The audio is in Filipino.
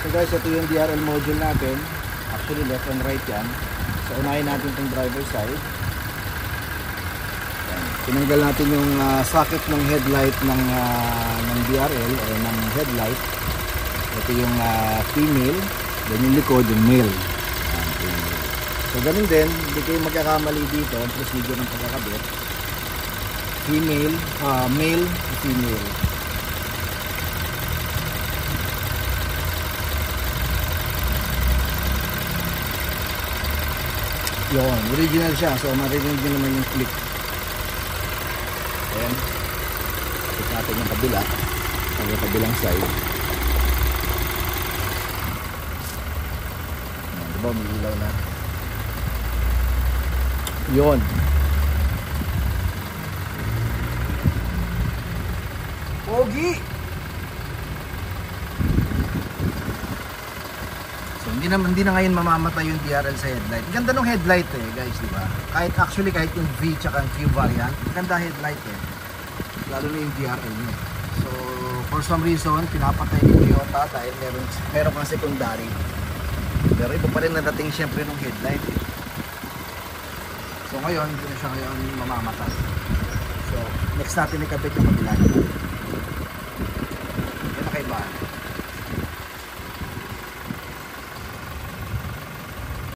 So guys, ito yung DRL module natin. Actually left and right yan. So unahin natin itong driver side. Yan. Tinanggal natin yung socket ng headlight ng DRL o ng headlight. Ito yung female. Then yung likod yung male. Yan, female. So ganun din, hindi kayo magkakamali dito ang procedure ng pagkakabit. Female, male, female. Yun, original siya. So marinig nyo naman yung click. Ayan. Tapos natin yung kabila. Yung kabilang side. Ayan, diba may ilaw na. Yun. Pogi! So hindi na ngayon mamamatay yung DRL sa headlight. Ganda ng headlight eh guys, di ba? Kahit yung V tsaka yung Q variant, ganda headlight eh. Lalo na yung DRL niya. So for some reason, pinapatay ni Toyota dahil meron kang secondary. Pero iba pa rin nadating syempre ng headlight eh. So ngayon, hindi na siya ngayon mamamatay. So next natin ikabit yung kabila.